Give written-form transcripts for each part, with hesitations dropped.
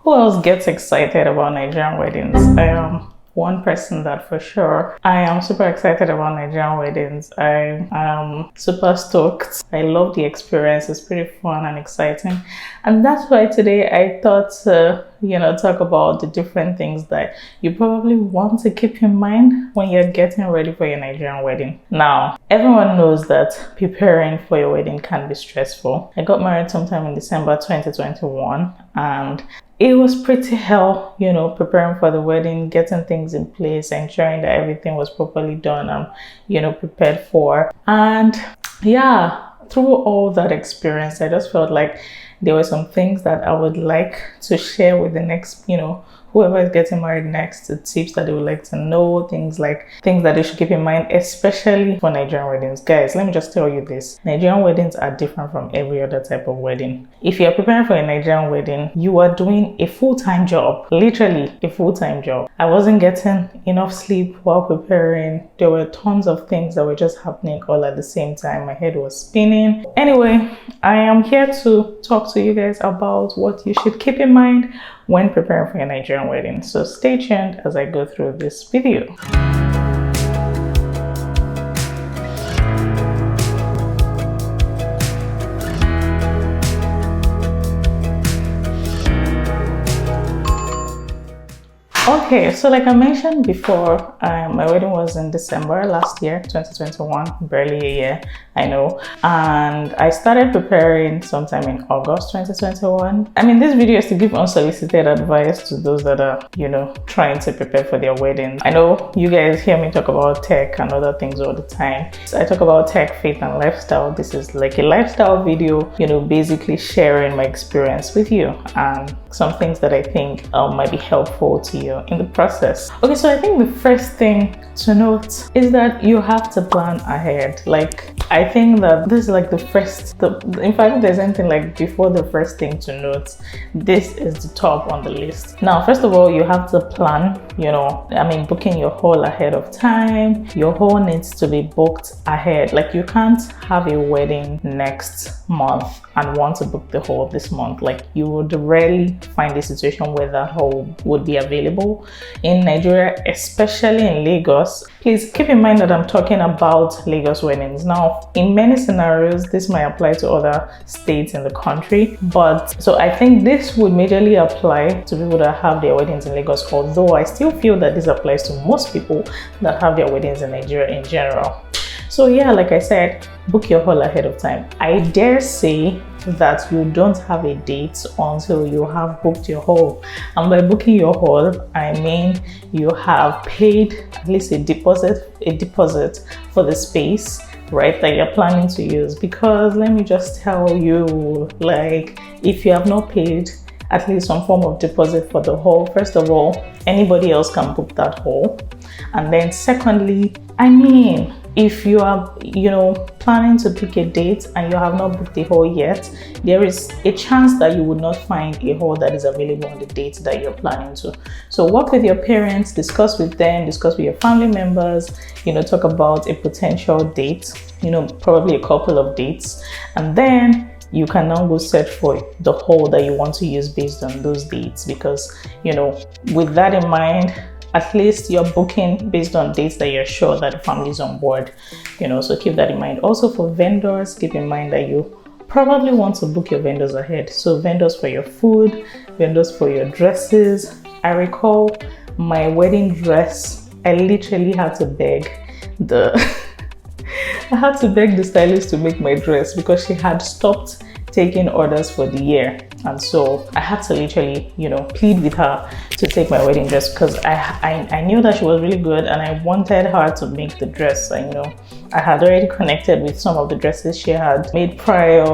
Who else gets excited about Nigerian weddings? I am one person that for sure. I am super excited about Nigerian weddings. I am super stoked. I love the experience. It's pretty fun and exciting. And that's why today I thought to, talk about the different things that you probably want to keep in mind when you're getting ready for your Nigerian wedding. Now, everyone knows that preparing for your wedding can be stressful. I got married sometime in December 2021 and it was pretty hell, preparing for the wedding, getting things in place, ensuring that everything was properly done and, prepared for. And yeah, through all that experience, I just felt like there were some things that I would like to share with the next, whoever is getting married next, the tips that they would like to know, things that they should keep in mind, especially for Nigerian weddings. Guys, let me just tell you this. Nigerian weddings are different from every other type of wedding. If you're preparing for a Nigerian wedding, you are doing a full-time job, literally a full-time job. I wasn't getting enough sleep while preparing. There were tons of things that were just happening all at the same time. My head was spinning. Anyway, I am here to talk to you guys about what you should keep in mind when preparing for your Nigerian wedding. So stay tuned as I go through this video. Okay, so like I mentioned before, my wedding was in December last year, 2021, barely a year, I know. And I started preparing sometime in August 2021. I mean, this video is to give unsolicited advice to those that are, trying to prepare for their weddings. I know you guys hear me talk about tech and other things all the time. So I talk about tech, faith, and lifestyle. This is like a lifestyle video, basically sharing my experience with you and some things that I think might be helpful to you in the process. Okay, so I think the first thing to note is that you have to plan ahead. Like, I think that this is like in fact, if there's anything like before the first thing to note, this is the top on the list. Now, first of all, you have to plan, booking your hall ahead of time. Your hall needs to be booked ahead. Like, you can't have a wedding next month and want to book the hall this month. Like, you would rarely find a situation where that hall would be available in Nigeria, especially in Lagos. Please keep in mind that I'm talking about Lagos weddings. Now, in many scenarios, this might apply to other states in the country, but so I think this would majorly apply to people that have their weddings in Lagos, although I still feel that this applies to most people that have their weddings in Nigeria in general. So yeah, like I said, book your hall ahead of time. I dare say that you don't have a date until you have booked your hall. And by booking your hall, I mean you have paid at least a deposit for the space, right, that you're planning to use. Because let me just tell you, like, if you have not paid at least some form of deposit for the hall, first of all, anybody else can book that hall. And then secondly, if you are, planning to pick a date and you have not booked the hall yet, there is a chance that you would not find a hall that is available on the date that you're planning to. So work with your parents, discuss with them, discuss with your family members, talk about a potential date, probably a couple of dates, and then you can now go search for the hall that you want to use based on those dates. Because, with that in mind, at least you're booking based on dates that you're sure that the family is on board, so keep that in mind. Also for vendors, keep in mind that you probably want to book your vendors ahead. So vendors for your food, vendors for your dresses. I recall my wedding dress, I literally had to beg the stylist to make my dress because she had stopped taking orders for the year. And so I had to literally, plead with her to take my wedding dress because I knew that she was really good and I wanted her to make the dress. I had already connected with some of the dresses she had made prior.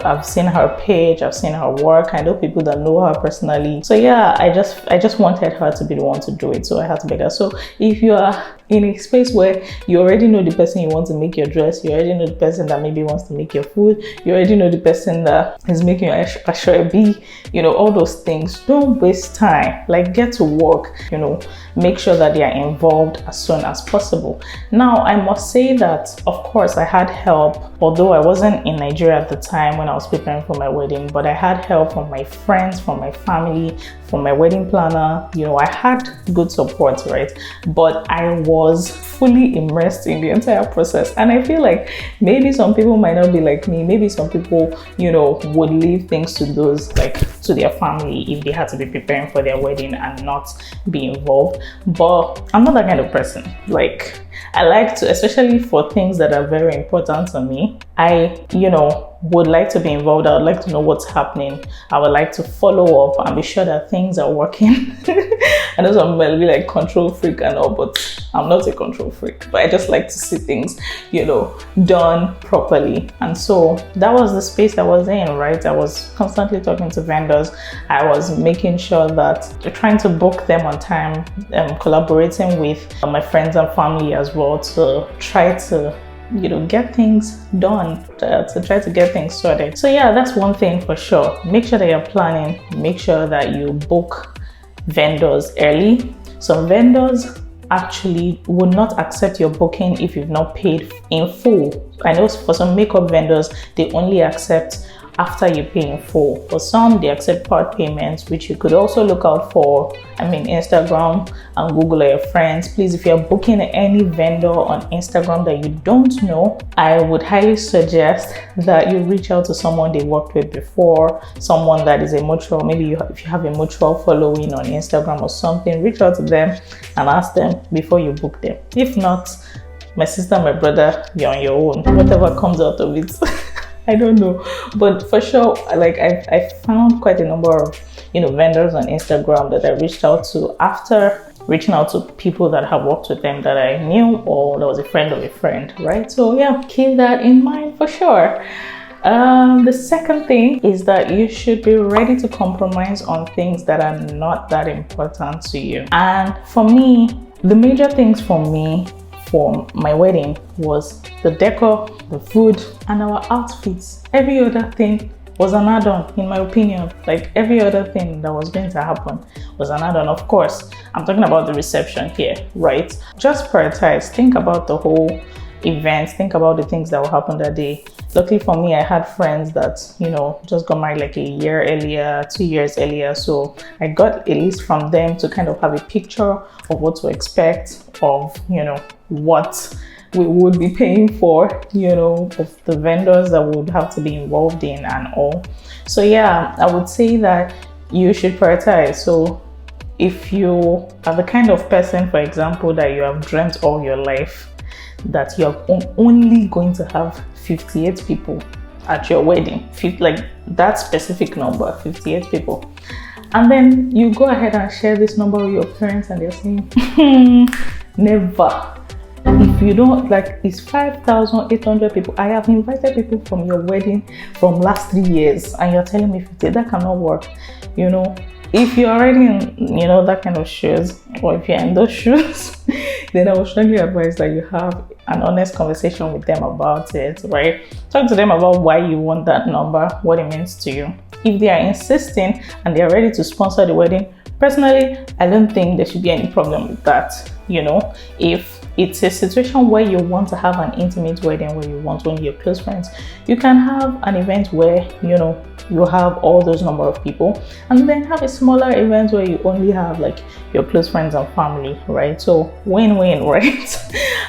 I've seen her page, I've seen her work. I know people that know her personally. So yeah, I just wanted her to be the one to do it. So I had to beg her. So if you are in a space where you already know the person you want to make your dress, you already know the person that maybe wants to make your food, you already know the person that is making your ashwabi, you know, all those things. Don't waste time. Like, get to work, you know, make sure that they are involved as soon as possible. Now, I must say that, of course, I had help, although I wasn't in Nigeria at the time when I was preparing for my wedding, but I had help from my friends, from my family, from my wedding planner. You know, I had good support, right? But I was fully immersed in the entire process. And I feel like maybe some people might not be like me. Maybe some people, you know, would leave things to those, like, to their family if they had to be preparing for their wedding and not be involved. But I'm not that kind of person. Like, I like to, especially for things that are very important to me, I, you know, would like to be involved. I would like to know what's happening. I would like to follow up and be sure that things are working. I know some might be like control freak and all, but I'm not a control freak. But I just like to see things, you know, done properly. And so that was the space I was in, right? I was constantly talking to vendors. I was making sure that trying to book them on time, collaborating with my friends and family as well to try to, you know, get things done, to try to get things sorted. So yeah, that's one thing for sure. Make sure that you're planning. Make sure that you book vendors early. Some vendors actually will not accept your booking if you've not paid in full. I know for some makeup vendors, they only accept after you pay in full. For some, they accept part payments, which you could also look out for. I mean, Instagram and Google are your friends. Please, if you're booking any vendor on Instagram that you don't know, I would highly suggest that you reach out to someone they worked with before, someone that is a mutual, maybe if you have a mutual following on Instagram or something, reach out to them and ask them before you book them. If not, my sister, my brother, you're on your own. Whatever comes out of it. I don't know, but for sure, like I found quite a number of, you know, vendors on Instagram that I reached out to after reaching out to people that have worked with them that I knew or that was a friend of a friend, right? So yeah, keep that in mind for sure. The second thing is that you should be ready to compromise on things that are not that important to you. And for me, the major things for me for my wedding was the decor, the food, and our outfits. Every other thing was an add-on, in my opinion. Like, every other thing that was going to happen was an add-on. Of course, I'm talking about the reception here, right? Just prioritize, think about the whole event, think about the things that will happen that day. Luckily for me, I had friends that, you know, just got married like a year earlier, 2 years earlier. So I got a list from them to kind of have a picture of what to expect, of, you know, what we would be paying for, you know, of the vendors that would have to be involved in and all. So yeah, I would say that you should prioritize. So if you are the kind of person, for example, that you have dreamt all your life that you're only going to have 58 people at your wedding, like that specific number, 58 people, and then you go ahead and share this number with your parents and they're saying, never. If you don't, like, it's 5,800 people. I have invited people from your wedding from last 3 years and you're telling me 50, that cannot work. You know, if you're already in, you know, that kind of shoes, or if you're in those shoes, then I would strongly advise that you have an honest conversation with them about it, right? Talk to them about why you want that number, what it means to you. If they are insisting and they are ready to sponsor the wedding, personally, I don't think there should be any problem with that. You know, if it's a situation where you want to have an intimate wedding, where you want only your close friends, you can have an event where, you know, you have all those number of people, and then have a smaller event where you only have like your close friends and family, right? So win-win, right?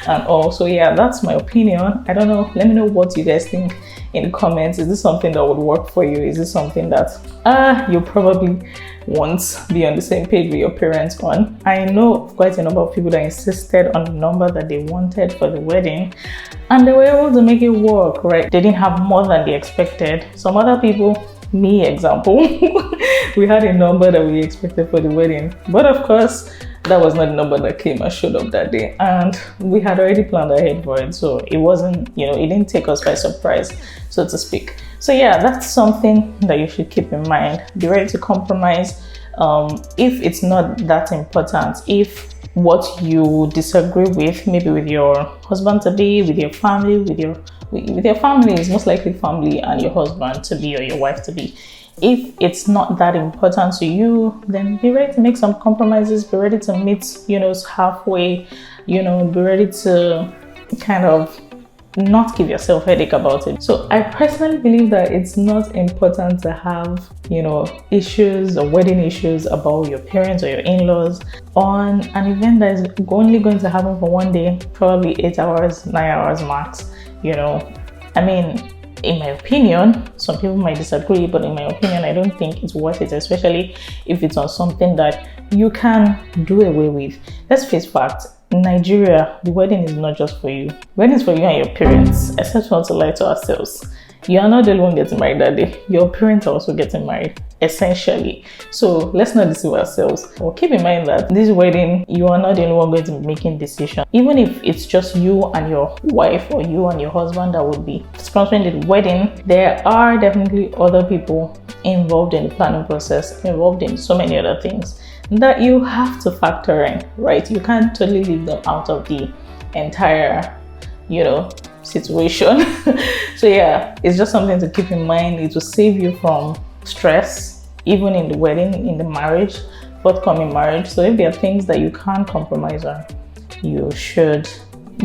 And also, yeah, that's my opinion. I don't know, let me know what you guys think in the comments. Is this something that would work for you? Is this something that you probably won't be on the same page with your parents on? I know quite a number of people that insisted on the number that they wanted for the wedding, and they were able to make it work, right? They didn't have more than they expected. Some other people, me example, we had a number that we expected for the wedding, but of course that was not the number that came and showed up that day, and we had already planned ahead for it, so it wasn't, you know, it didn't take us by surprise, so to speak. So yeah, that's something that you should keep in mind. Be ready to compromise if it's not that important. If what you disagree with, maybe with your husband to be, with your family, with your family, is most likely family, and your husband to be or your wife to be. If it's not that important to you, then be ready to make some compromises, be ready to meet, halfway, be ready to kind of not give yourself headache about it. So I personally believe that it's not important to have, issues or wedding issues about your parents or your in-laws on an event that is only going to happen for one day, probably 8 hours, 9 hours max. I mean, in my opinion, some people might disagree, but in my opinion, I don't think it's worth it, especially if it's on something that you can do away with. Let's face facts. In Nigeria, the wedding is not just for you. Wedding is for you and your parents, except not to lie to ourselves. You are not the only one getting married that day. Your parents are also getting married, essentially. So let's not deceive ourselves. Well, keep in mind that this wedding, you are not the only one going to be making decisions. Even if it's just you and your wife or you and your husband that would be sponsoring the wedding, there are definitely other people involved in the planning process, involved in so many other things that you have to factor in, right? You can't totally leave them out of the entire, situation. So yeah, it's just something to keep in mind. It will save you from stress, even in the wedding, in the marriage, forthcoming marriage. So if there are things that you can't compromise on, you should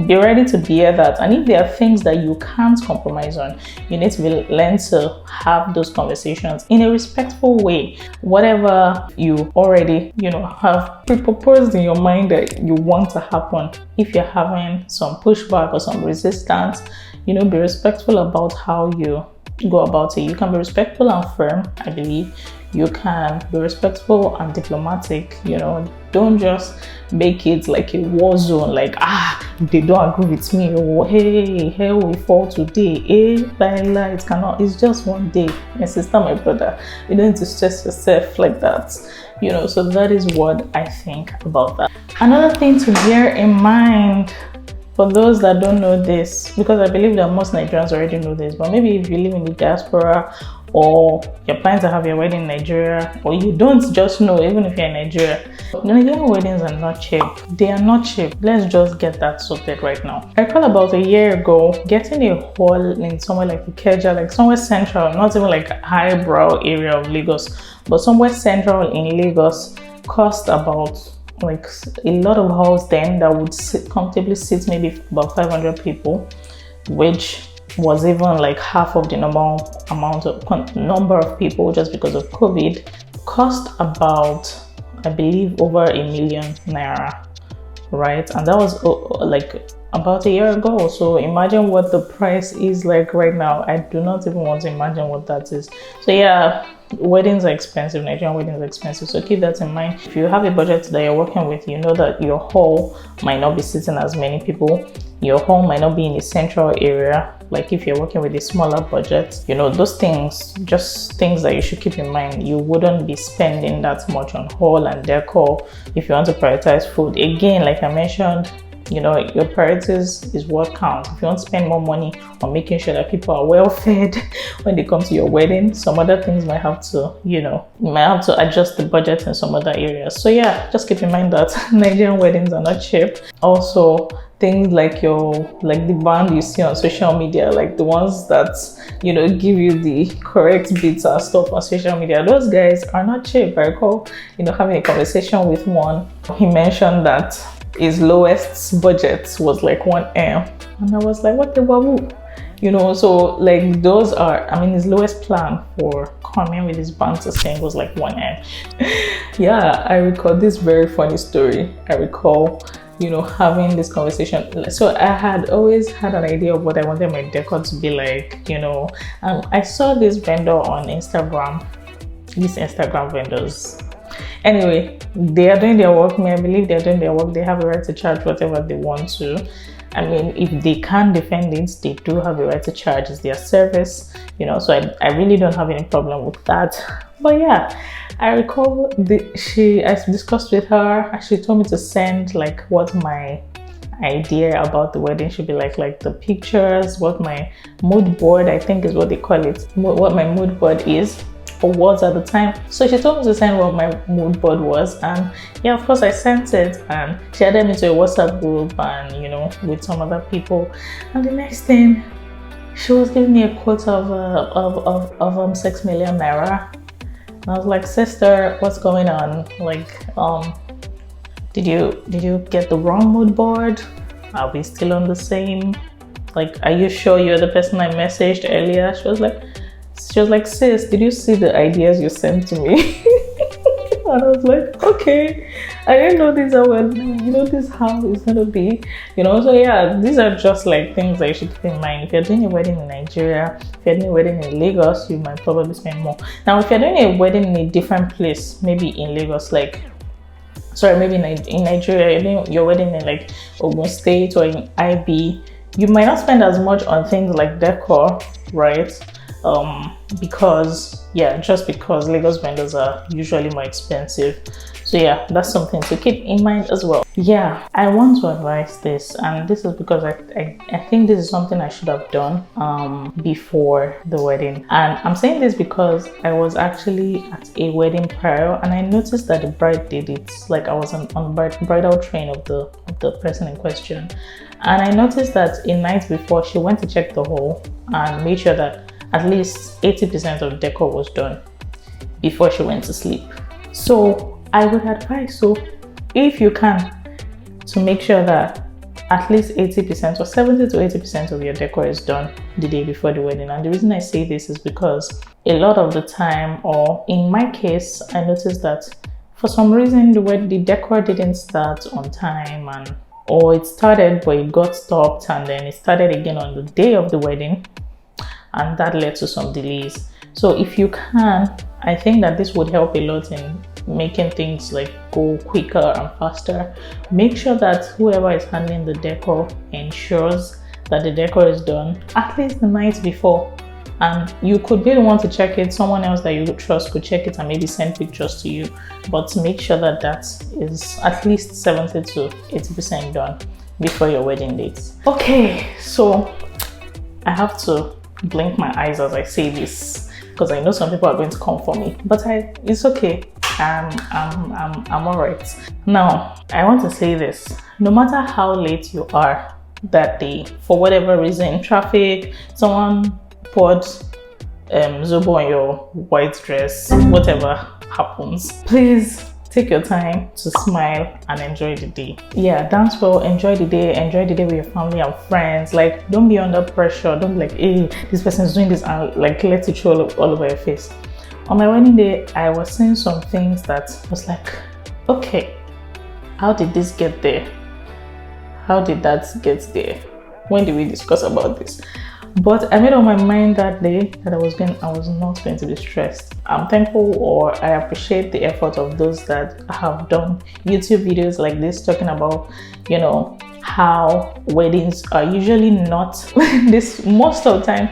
be ready to bear that. And if there are things that you can't compromise on, you need to learn to have those conversations in a respectful way. Whatever you already, have pre-proposed in your mind that you want to happen, if you're having some pushback or some resistance, be respectful about how you go about it. You can be respectful and firm, I believe. You can be respectful and diplomatic. Don't just make it like a war zone, like they don't agree with me, or hey, hell we fall today, it cannot, it's just one day, my sister, my brother. You don't need to stress yourself like that. So that is what I think about that. Another thing to bear in mind, for those that don't know this, because I believe that most Nigerians already know this, but maybe if you live in the diaspora, or you're planning to have your wedding in Nigeria, or you don't just know, even if you're in Nigeria, Nigerian weddings are not cheap. They are not cheap. Let's just get that sorted right now. I recall about a year ago, getting a hall in somewhere like Ikeja, like somewhere central, not even like a highbrow area of Lagos, but somewhere central in Lagos, cost about like a lot of halls then that would comfortably sit maybe about 500 people, which was even like half of the number of people just because of COVID. Cost about, I believe, over 1 million naira, right? And that was like about a year ago. So imagine what the price is like right now. I do not even want to imagine what that is. So yeah, weddings are expensive. Nigerian weddings are expensive, so keep that in mind. If you have a budget that you're working with, you know that your hall might not be sitting as many people. Your hall might not be in a central area. Like if you're working with a smaller budget, those things, just things that you should keep in mind. You wouldn't be spending that much on hall and decor if you want to prioritize food. Again, like I mentioned, your priorities is what counts. If you want to spend more money on making sure that people are well fed when they come to your wedding, some other things might have to, you might have to adjust the budget in some other areas. So yeah, just keep in mind that Nigerian weddings are not cheap. Also, things like the band you see on social media, like the ones that give you the correct beats and stuff on social media, those guys are not cheap. I recall having a conversation with one. He mentioned that his lowest budget was like 1M, and I was like, what the babu? So like those are, his lowest plan for coming with his band to sing was like 1M. Yeah, I recall this very funny story. I recall having this conversation. So I had always had an idea of what I wanted my decor to be like, I saw this vendor on Instagram, these Instagram vendors. Anyway, they are doing their work. I believe they're doing their work. They have a right to charge whatever they want to. If they can't defend it, they do have a right to charge. It's their service, so I really don't have any problem with that. But yeah, I recall I discussed with her. She told me to send like what my idea about the wedding should be like the pictures, what my mood board, I think is what they call it, what my mood board is. for words at the time. So she told me to send what my mood board was, and yeah, of course I sent it, and she added me to a WhatsApp group and with some other people. And the next thing, she was giving me a quote of 6 million naira. And I was like, sister, what's going on? Like, did you get the wrong mood board? Are we still on the same? Like, are you sure you're the person I messaged earlier? She was like, sis, did you see the ideas you sent to me? And I was like, okay, I didn't know these are what, this is how it's gonna be, so yeah, these are just like things that you should keep in mind. If you're doing a wedding in Nigeria, if you're doing a wedding in Lagos, you might probably spend more. Now, if you're doing a wedding in a different place, maybe in Lagos, maybe in Nigeria, you're doing your wedding in like Ogun State or in IB, you might not spend as much on things like decor, right? Because Lagos vendors are usually more expensive. So yeah, that's something to keep in mind as well. Yeah, I want to advise this, and this is because I think this is something I should have done before the wedding. And I'm saying this because I was actually at a wedding prior, and I noticed that the bride did it. Like, I was on bridal train of the person in question, and I noticed that a night before, she went to check the hall and made sure that at least 80% of the decor was done before she went to sleep. So I would advise, if you can, to make sure that at least 80% or 70 to 80% of your decor is done the day before the wedding. And the reason I say this is because a lot of the time, or in my case, I noticed that for some reason the decor didn't start on time, or it started but it got stopped, and then it started again on the day of the wedding, and that led to some delays. So if you can, I think that this would help a lot in making things like go quicker and faster. Make sure that whoever is handling the decor ensures that the decor is done at least the night before. And you could be the one to check it. Someone else that you trust could check it and maybe send pictures to you. But make sure that that is at least 70 to 80% done before your wedding date. Okay, so I have to blink my eyes as I say this, because I know some people are going to come for me, but it's okay. I'm all right. Now, I want to say this: no matter how late you are that day, for whatever reason, traffic, someone poured zobo on your white dress, whatever happens, please take your time to smile and enjoy the day. Yeah, dance well, enjoy the day with your family and friends. Like, don't be under pressure. Don't be like, hey, this person is doing this, and like let it show all over your face. On my wedding day, I was seeing some things that was like, okay, how did this get there? How did that get there? When did we discuss about this? But I made up my mind that day that I was not going to be stressed. I'm thankful, or I appreciate the effort of those that have done YouTube videos like this, talking about, how weddings are usually not this, most of the time,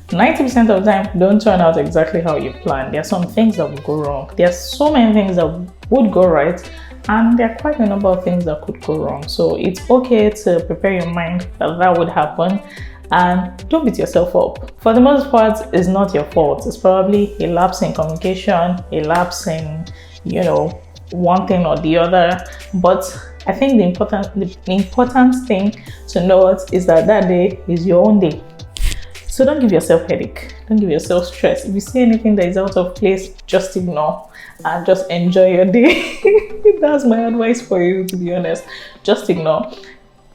90% of the time, don't turn out exactly how you plan. There are some things that will go wrong. There are so many things that would go right, and there are quite a number of things that could go wrong. So it's okay to prepare your mind that would happen, and don't beat yourself up. For the most part, it's not your fault. It's probably a lapse in communication, a lapse in, one thing or the other. But I think the important thing to note is that day is your own day. So don't give yourself headache. Don't give yourself stress. If you see anything that is out of place, just ignore and just enjoy your day. That's my advice for you, to be honest. Just ignore.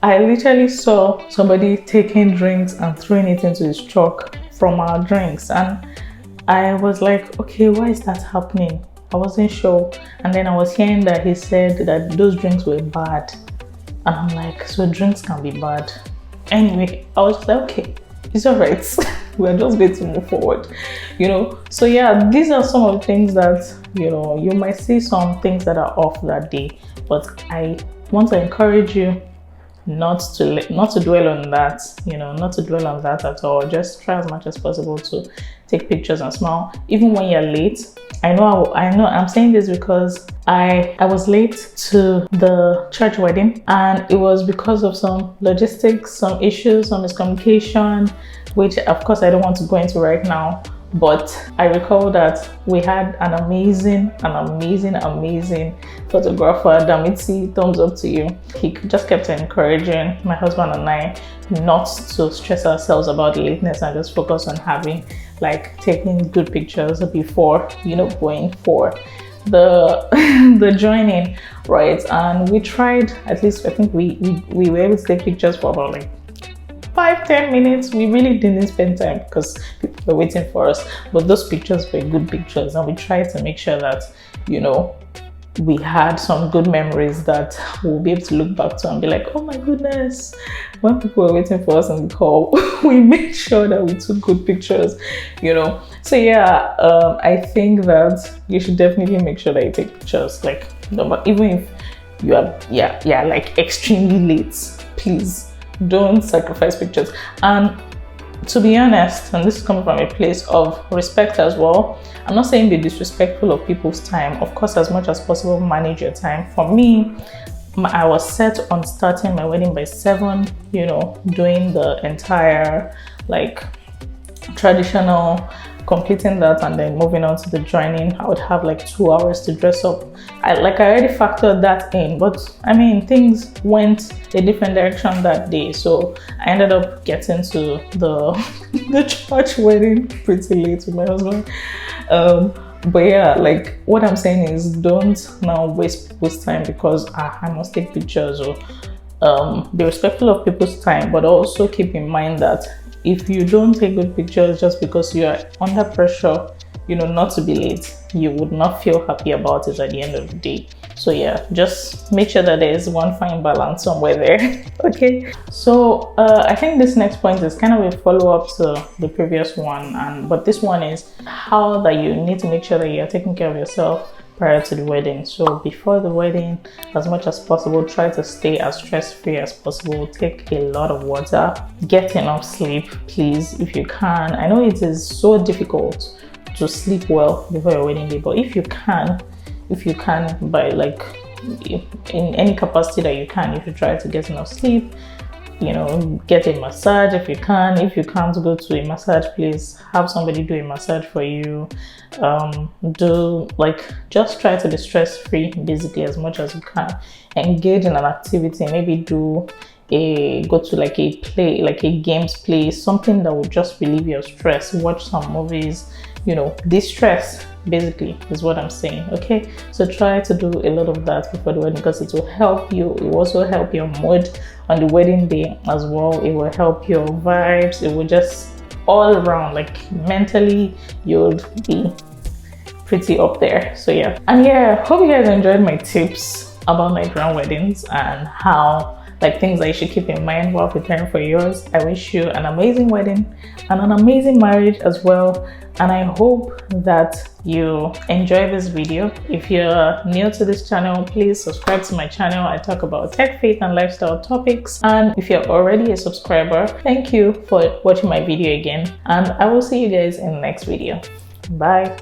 I literally saw somebody taking drinks and throwing it into his truck from our drinks, and I was like, okay, why is that happening? I wasn't sure. And then I was hearing that he said that those drinks were bad, and I'm like, so drinks can be bad? Anyway, I was like, okay, it's all right. We're just going to move forward, So yeah, these are some of the things that, you might see some things that are off that day, but I want to encourage you not to dwell on that, not to dwell on that at all. Just try as much as possible to take pictures and smile, even when you're late. I know I'm saying this because I was late to the church wedding, and it was because of some logistics, some issues, some miscommunication, which of course I don't want to go into right now. But I recall that we had an amazing photographer. Damitsi, thumbs up to you. He just kept encouraging my husband and I not to stress ourselves about the lateness and just focus on having, like, taking good pictures before, you know, going for the the joining, right? And we tried, at least I think we were able to take pictures for about like 5-10 minutes. We really didn't spend time because people were waiting for us, but those pictures were good pictures, and we tried to make sure that, you know, we had some good memories that we'll be able to look back to and be like, oh my goodness, when people were waiting for us in the call, we made sure that we took good pictures, you know. So yeah, I think that you should definitely make sure that you take pictures, like, even if you are like extremely late, please don't sacrifice pictures. And to be honest, and this is coming from a place of respect as well, I'm not saying be disrespectful of people's time. Of course, as much as possible, manage your time. For me, I was set on starting my wedding by 7, you know, doing the entire, like, traditional, completing that, and then moving on to the joining. I would have like 2 hours to dress up. I already factored that in, but I mean, things went a different direction that day, so I ended up getting to the church wedding pretty late with my husband. But yeah, like, what I'm saying is, don't now waste people's time because I must take pictures, or be respectful of people's time, but also keep in mind that if you don't take good pictures just because you are under pressure, you know, not to be late, you would not feel happy about it at the end of the day. So yeah, just make sure that there is one fine balance somewhere there. Okay, so I think this next point is kind of a follow-up to the previous one, but this one is how that you need to make sure that you're taking care of yourself prior to the wedding. So before the wedding, as much as possible, try to stay as stress-free as possible. Take a lot of water, get enough sleep, please, if you can. I know it is so difficult to sleep well before your wedding day, but if you can, by like in any capacity that you can, you should try to get enough sleep. You know, get a massage if you can. If you can't go to a massage place, have somebody do a massage for you. Just try to be stress-free basically as much as you can. Engage in an activity, maybe go to like a play, like a games place, something that will just relieve your stress. Watch some movies, you know, distress basically is what I'm saying. Okay, so try to do a lot of that before the wedding, because it will help you. It will also help your mood on the wedding day as well. It will help your vibes. It will just all around, like, mentally you'll be pretty up there. So yeah, and yeah, hope you guys enjoyed my tips about Nigerian weddings and how, like, things that you should keep in mind while preparing for yours. I wish you an amazing wedding and an amazing marriage as well, and I hope that you enjoy this video. If you're new to this channel, please subscribe to my channel. I talk about tech, faith, and lifestyle topics. And if you're already a subscriber, thank you for watching my video again, and I will see you guys in the next video. Bye.